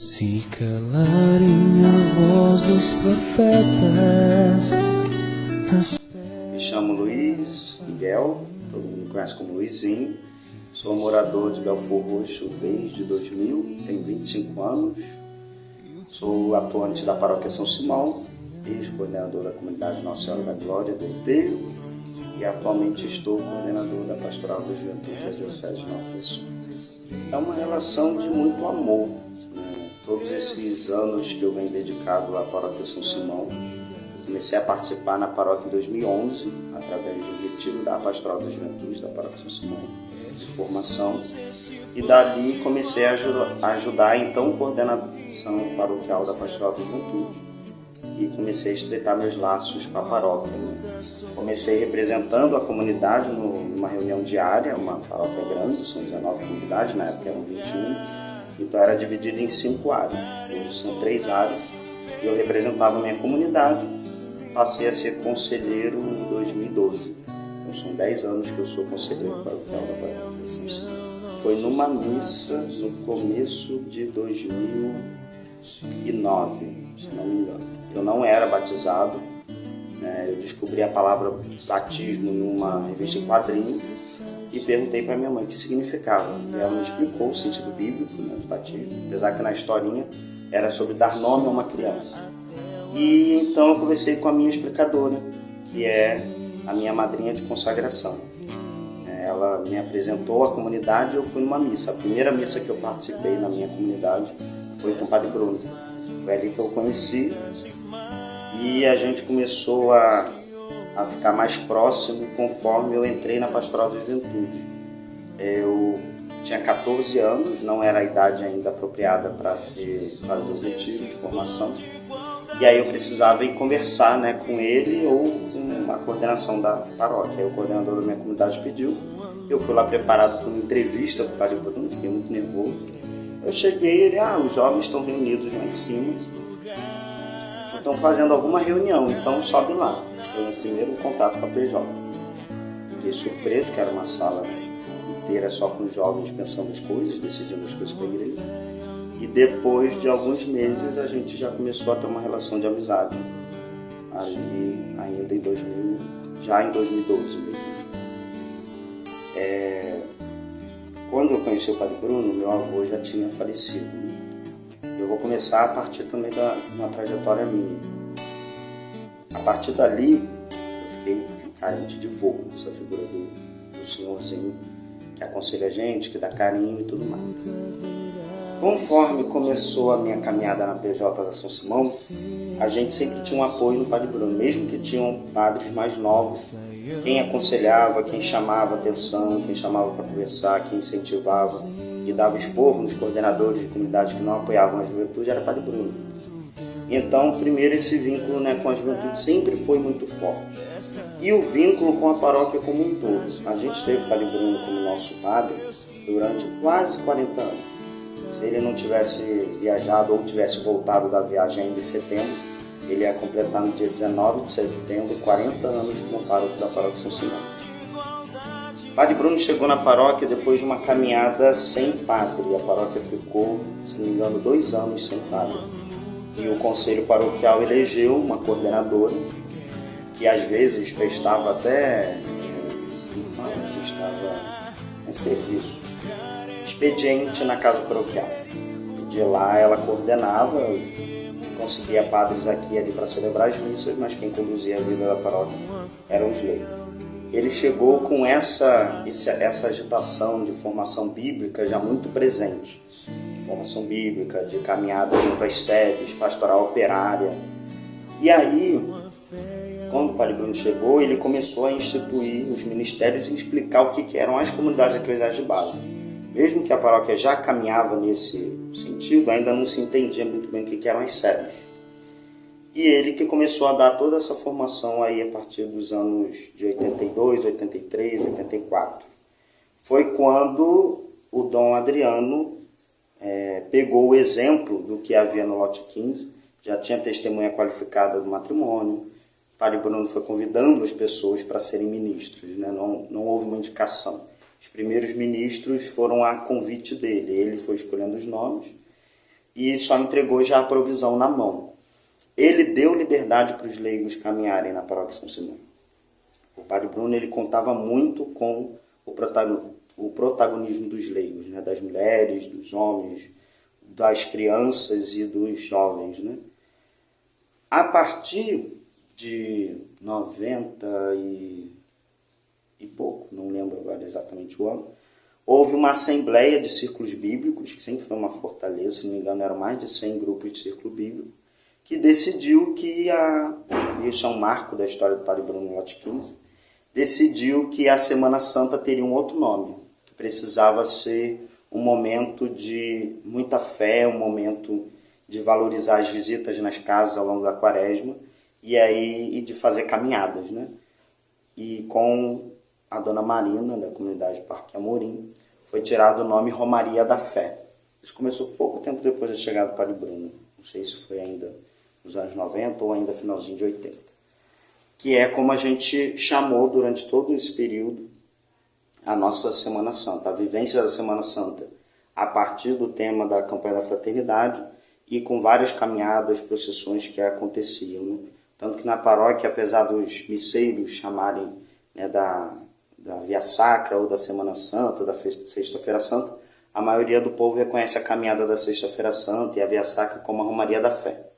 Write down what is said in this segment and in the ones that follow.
Se calarem a voz dos profetas. Me chamo Luiz Miguel, todo mundo me conhece como Luizinho. Sou morador de Belford Roxo desde 2000, tenho 25 anos. Sou atuante da Paróquia São Simão, ex-coordenador da comunidade Nossa Senhora da Glória do Outeiro e atualmente estou coordenador da Pastoral da Juventude da Diocese de Nova Pessoa. É uma relação de muito amor, né? Todos esses anos que eu venho dedicado à Paróquia São Simão, comecei a participar na paróquia em 2011, através do retiro da Pastoral da Juventude da Paróquia São Simão, de formação, e dali comecei a ajudar então a coordenação paroquial da Pastoral da Juventude e comecei a estreitar meus laços com a paróquia, né? Comecei representando a comunidade numa reunião diária, uma paróquia grande, são 19 comunidades, na época eram 21, então era dividido em 5 áreas, hoje são 3 áreas, e eu representava a minha comunidade. Passei a ser conselheiro em 2012. Então são 10 anos que eu sou conselheiro paroquial da Paróquia São Simão. Foi numa missa no começo de 2009, se não me engano. Eu não era batizado, né? Eu descobri a palavra batismo numa revista em quadrinho e perguntei para minha mãe o que significava. E ela me explicou o sentido bíblico, né, do batismo, apesar que na historinha era sobre dar nome a uma criança. E então eu conversei com a minha explicadora, que é a minha madrinha de consagração. Ela me apresentou a comunidade e eu fui numa missa. A primeira missa que eu participei na minha comunidade foi com o Padre Bruno. Foi ali que eu conheci e a gente começou a ficar mais próximo conforme eu entrei na Pastoral da Juventude. Eu tinha 14 anos, não era a idade ainda apropriada para se fazer o retiro de formação. E aí eu precisava ir conversar, né, com ele ou com a coordenação da paróquia. Aí o coordenador da minha comunidade pediu. Eu fui lá preparado para uma entrevista com o Padre Bruno, fiquei muito nervoso. Eu cheguei e ele, os jovens estão reunidos lá em cima. Estão fazendo alguma reunião, então sobe lá. Foi o meu primeiro contato com a PJ. Fiquei surpreso, que era uma sala inteira só com os jovens pensando as coisas, decidindo as coisas para a igreja. E depois de alguns meses a gente já começou a ter uma relação de amizade. Ali ainda em 2000, já em 2012 mesmo. Quando eu conheci o Padre Bruno, meu avô já tinha falecido. Eu vou começar a partir também de uma trajetória minha. A partir dali, eu fiquei carente de vô, essa figura do senhorzinho que aconselha a gente, que dá carinho e tudo mais. Conforme começou a minha caminhada na PJ da São Simão, a gente sempre tinha um apoio no Padre Bruno, mesmo que tinham padres mais novos. Quem aconselhava, quem chamava atenção, quem chamava para conversar, quem incentivava e dava esporro nos coordenadores de comunidades que não apoiavam a juventude era o Padre Bruno. Então, primeiro, esse vínculo, né, com a juventude sempre foi muito forte. E o vínculo com a paróquia como um todo. A gente teve o Padre Bruno como nosso padre durante quase 40 anos. Se ele não tivesse viajado ou tivesse voltado da viagem ainda em setembro, ele ia completar no dia 19 de setembro 40 anos como pároco da Paróquia São Simão. O Padre Bruno chegou na paróquia depois de uma caminhada sem padre. A paróquia ficou, se não me engano, 2 anos sem padre. E o conselho paroquial elegeu uma coordenadora que às vezes prestava até em serviço, expediente na casa paroquial. De lá ela coordenava, conseguia padres aqui e ali para celebrar as missas, mas quem conduzia a vida da paróquia eram os leigos. Ele chegou com essa agitação de formação bíblica já muito presente. De formação bíblica, de caminhada junto às sedes, pastoral operária. E aí, quando o Padre Bruno chegou, ele começou a instituir os ministérios e explicar o que eram as comunidades eclesiais de base. Mesmo que a paróquia já caminhava nesse sentido, ainda não se entendia muito bem o que eram as sedes. E ele que começou a dar toda essa formação aí a partir dos anos de 82, 83, 84. Foi quando o Dom Adriano pegou o exemplo do que havia no lote 15, já tinha testemunha qualificada do matrimônio. O Padre Bruno foi convidando as pessoas para serem ministros, né? Não houve uma indicação. Os primeiros ministros foram a convite dele, ele foi escolhendo os nomes e só entregou já a provisão na mão. Ele deu liberdade para os leigos caminharem na paróquia São Simão. O Padre Bruno ele contava muito com o protagonismo dos leigos, né? Das mulheres, dos homens, das crianças e dos jovens, né? A partir de 90 e pouco, não lembro agora exatamente o ano, houve uma assembleia de círculos bíblicos, que sempre foi uma fortaleza, se não me engano eram mais de 100 grupos de círculo bíblico, que decidiu que isso é um marco da história do Padre Bruno Lote 15, decidiu que a Semana Santa teria um outro nome, que precisava ser um momento de muita fé, um momento de valorizar as visitas nas casas ao longo da quaresma e de fazer caminhadas, né? E com a Dona Marina, da comunidade Parque Amorim, foi tirado o nome Romaria da Fé. Isso começou pouco tempo depois da chegada do Padre Bruno, não sei se foi ainda nos anos 90 ou ainda finalzinho de 80, que é como a gente chamou durante todo esse período a nossa Semana Santa, a vivência da Semana Santa, a partir do tema da campanha da fraternidade e com várias caminhadas, procissões que aconteciam, né? Tanto que na paróquia, apesar dos misseiros chamarem, né, da Via Sacra ou da Semana Santa, da Sexta-feira Santa, a maioria do povo reconhece a caminhada da Sexta-feira Santa e a Via Sacra como a Romaria da Fé.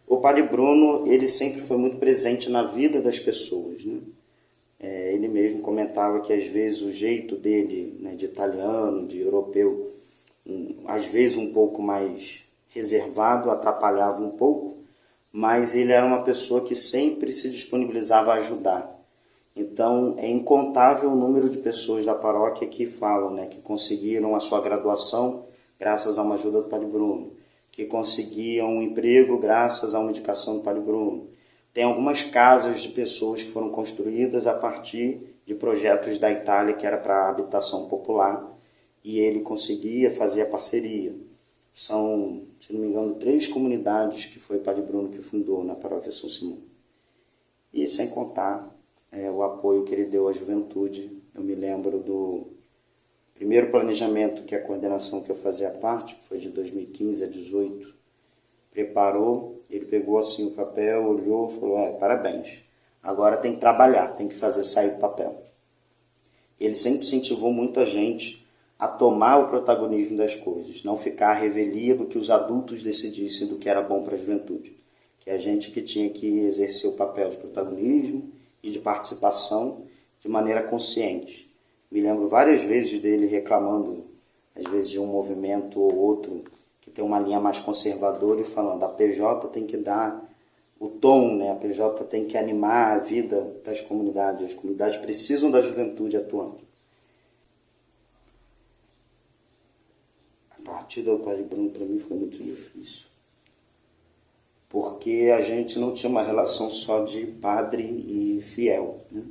O Padre Bruno, ele sempre foi muito presente na vida das pessoas, né? Ele mesmo comentava que às vezes o jeito dele, né, de italiano, de europeu, às vezes um pouco mais reservado, atrapalhava um pouco, mas ele era uma pessoa que sempre se disponibilizava a ajudar. Então, é incontável o número de pessoas da paróquia que falam, né, que conseguiram a sua graduação graças a uma ajuda do Padre Bruno, que conseguiam um emprego graças a uma indicação do Padre Bruno. Tem algumas casas de pessoas que foram construídas a partir de projetos da Itália, que era para habitação popular, e ele conseguia fazer a parceria. São, se não me engano, 3 comunidades que foi o Padre Bruno que fundou na paróquia São Simão. E sem contar o apoio que ele deu à juventude. Eu me lembro do primeiro planejamento, que é a coordenação que eu fazia parte, que foi de 2015 a 2018, preparou, ele pegou assim o papel, olhou e falou, parabéns, agora tem que trabalhar, tem que fazer sair do papel. Ele sempre incentivou muito a gente a tomar o protagonismo das coisas, não ficar à revelia do que os adultos decidissem do que era bom para a juventude, que é a gente que tinha que exercer o papel de protagonismo e de participação de maneira consciente. Me lembro várias vezes dele reclamando, às vezes de um movimento ou outro, que tem uma linha mais conservadora e falando, a PJ tem que dar o tom, né? A PJ tem que animar a vida das comunidades, as comunidades precisam da juventude atuando. A partida do Padre Bruno para mim foi muito difícil, porque a gente não tinha uma relação só de padre e fiel, né?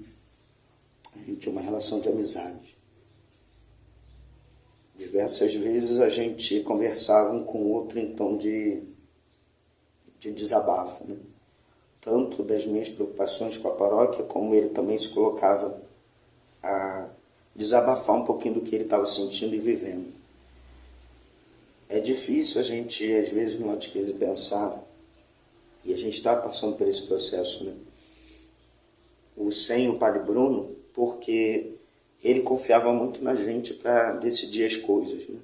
A gente tinha uma relação de amizade. Diversas vezes a gente conversava um com o outro em tom de desabafo, né? Tanto das minhas preocupações com a paróquia, como ele também se colocava a desabafar um pouquinho do que ele estava sentindo e vivendo. É difícil a gente, às vezes, no Lote 15 pensar, e a gente está passando por esse processo, né? Sem o Padre Bruno, porque ele confiava muito na gente para decidir as coisas, né?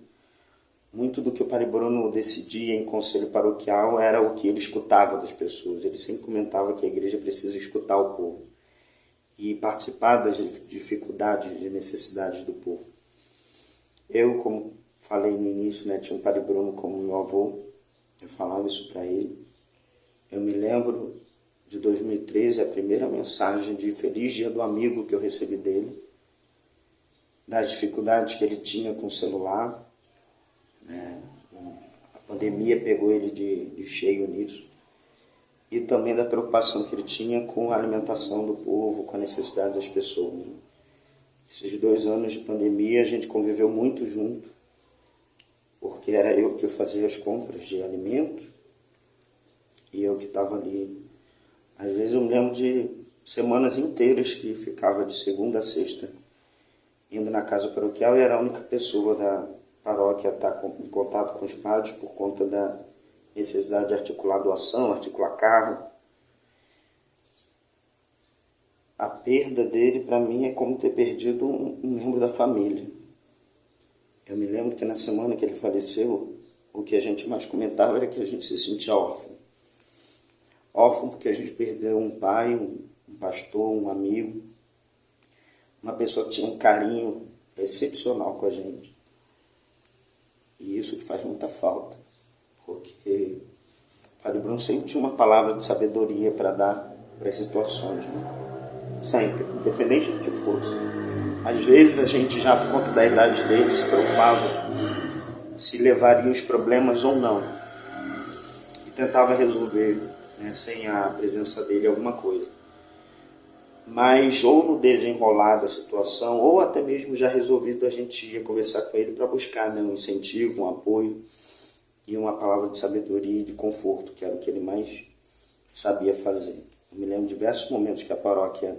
Muito do que o Padre Bruno decidia em conselho paroquial era o que ele escutava das pessoas. Ele sempre comentava que a igreja precisa escutar o povo e participar das dificuldades e necessidades do povo. Eu, como falei no início, né, tinha um Padre Bruno como meu avô, eu falava isso para ele. Eu me lembro de 2013, a primeira mensagem de Feliz Dia do Amigo que eu recebi dele, das dificuldades que ele tinha com o celular. A pandemia pegou ele de cheio nisso, e também da preocupação que ele tinha com a alimentação do povo, com a necessidade das pessoas. Esses 2 anos de pandemia a gente conviveu muito junto, porque era eu que fazia as compras de alimento e eu que estava ali. Às vezes eu me lembro de semanas inteiras que ficava de segunda a sexta indo na casa paroquial e era a única pessoa paróquia está em contato com os padres por conta da necessidade de articular doação, articular carro. A perda dele, para mim, é como ter perdido um membro da família. Eu me lembro que na semana que ele faleceu, o que a gente mais comentava era que a gente se sentia órfão. Órfão porque a gente perdeu um pai, um pastor, um amigo, uma pessoa que tinha um carinho excepcional com a gente. E isso que faz muita falta, porque o Padre Bruno sempre tinha uma palavra de sabedoria para dar para as situações, né? Sempre, independente do que fosse. Às vezes a gente já, por conta da idade dele, se preocupava se levaria os problemas ou não. E tentava resolver, né, sem a presença dele, alguma coisa. Mas ou no desenrolar da situação, ou até mesmo já resolvido, a gente ia conversar com ele para buscar, né, um incentivo, um apoio e uma palavra de sabedoria e de conforto, que era o que ele mais sabia fazer. Eu me lembro de diversos momentos que a paróquia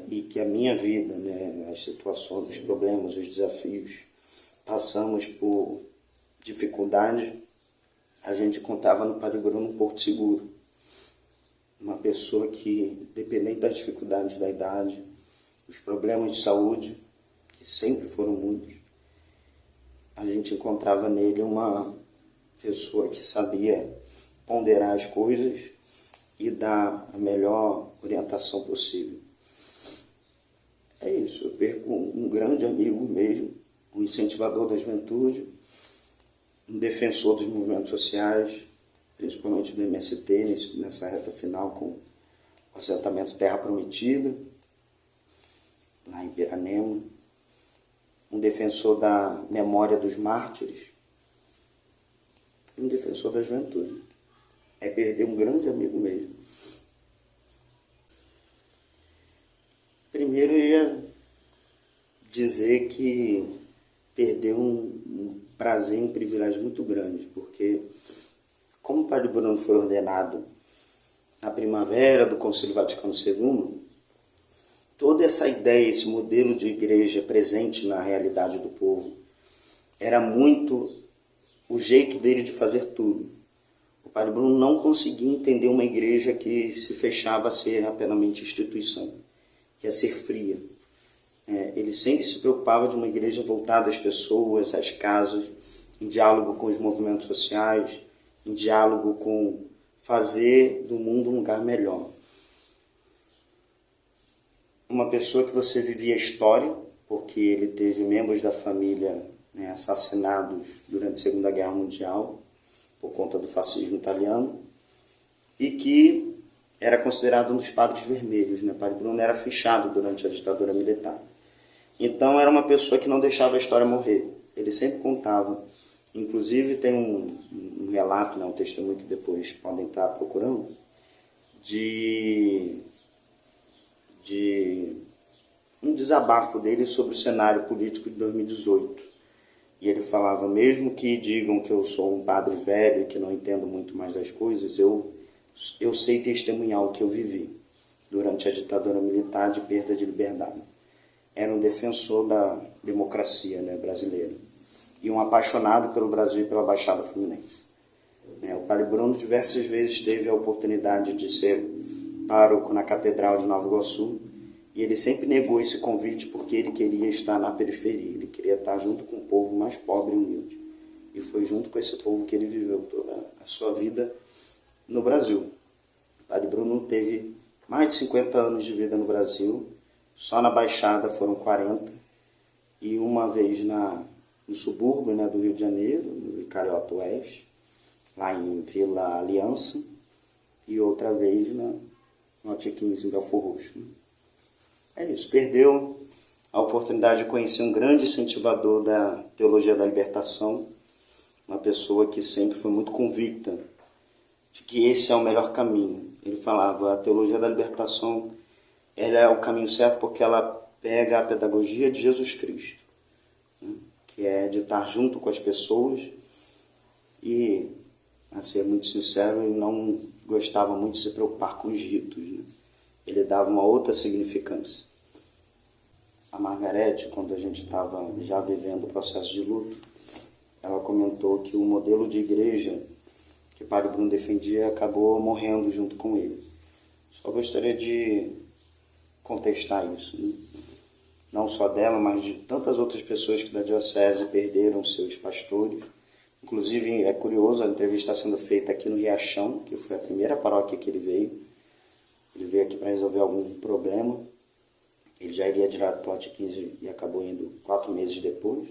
e que a minha vida, né, as situações, os problemas, os desafios, passamos por dificuldades, a gente contava no Padre Bruno um porto seguro. Uma pessoa que, dependente das dificuldades da idade, os problemas de saúde, que sempre foram muitos, a gente encontrava nele uma pessoa que sabia ponderar as coisas e dar a melhor orientação possível. É isso, eu perco um grande amigo mesmo, um incentivador da juventude, um defensor dos movimentos sociais, principalmente do MST, nessa reta final com o assentamento Terra Prometida, lá em Piranema, um defensor da memória dos mártires e um defensor da juventude. É perder um grande amigo mesmo. Primeiro eu ia dizer que perdeu um prazer e um privilégio muito grande, porque como o Padre Bruno foi ordenado na primavera do Concílio Vaticano II, toda essa ideia, esse modelo de igreja presente na realidade do povo, era muito o jeito dele de fazer tudo. O Padre Bruno não conseguia entender uma igreja que se fechava a ser apenas instituição, que ia ser fria. Ele sempre se preocupava de uma igreja voltada às pessoas, às casas, em diálogo com os movimentos sociais, em diálogo com fazer do mundo um lugar melhor. Uma pessoa que você vivia a história, porque ele teve membros da família, né, assassinados durante a Segunda Guerra Mundial, por conta do fascismo italiano, e que era considerado um dos padres vermelhos, né? Padre Bruno era fichado durante a ditadura militar. Então era uma pessoa que não deixava a história morrer. Ele sempre contava. Inclusive tem um relato, né, um testemunho que depois podem estar procurando, de um desabafo dele sobre o cenário político de 2018. E ele falava, mesmo que digam que eu sou um padre velho e que não entendo muito mais das coisas, eu sei testemunhar o que eu vivi durante a ditadura militar de perda de liberdade. Era um defensor da democracia, né, brasileira e um apaixonado pelo Brasil e pela Baixada Fluminense. O Padre Bruno diversas vezes teve a oportunidade de ser pároco na Catedral de Nova Iguaçu e ele sempre negou esse convite porque ele queria estar na periferia, ele queria estar junto com o povo mais pobre e humilde. E foi junto com esse povo que ele viveu toda a sua vida no Brasil. O Padre Bruno teve mais de 50 anos de vida no Brasil, só na Baixada foram 40, e uma vez no subúrbio, né, do Rio de Janeiro, no Vicariato Oeste, lá em Vila Aliança, e outra vez no Norte 15, em Belfor Roxo. É isso, perdeu a oportunidade de conhecer um grande incentivador da teologia da libertação, uma pessoa que sempre foi muito convicta de que esse é o melhor caminho. Ele falava, a teologia da libertação ela é o caminho certo porque ela pega a pedagogia de Jesus Cristo, né, que é de estar junto com as pessoas e, a ser muito sincero, ele não gostava muito de se preocupar com os ritos, né? Ele dava uma outra significância. A Margarete, quando a gente estava já vivendo o processo de luto, ela comentou que o modelo de igreja que o Padre Bruno defendia acabou morrendo junto com ele. Só gostaria de contestar isso, né? Não só dela, mas de tantas outras pessoas que da diocese perderam seus pastores. Inclusive, é curioso, a entrevista está sendo feita aqui no Riachão, que foi a primeira paróquia que ele veio. Ele veio aqui para resolver algum problema. Ele já iria direto para o lote 15 e acabou indo 4 meses depois.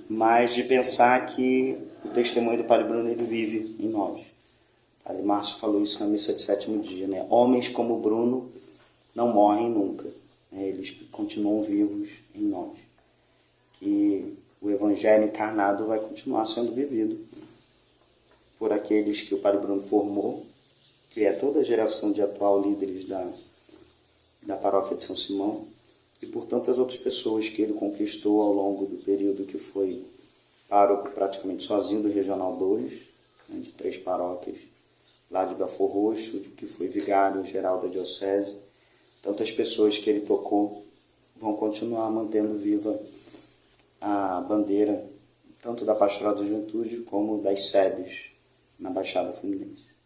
Mas de pensar que o testemunho do Padre Bruno ele vive em nós. O Padre Márcio falou isso na missa de 7º dia, né? Homens como o Bruno não morrem nunca, né? Eles continuam vivos em nós. Que o Evangelho encarnado vai continuar sendo vivido por aqueles que o Padre Bruno formou, que é toda a geração de atual líderes da paróquia de São Simão, e por tantas outras pessoas que ele conquistou ao longo do período que foi pároco praticamente sozinho do Regional 2, né, de 3 paróquias, lá de Belford Roxo, que foi vigário geral da diocese. Tantas pessoas que ele tocou vão continuar mantendo viva a bandeira, tanto da Pastoral da Juventude como das SEBs na Baixada Fluminense.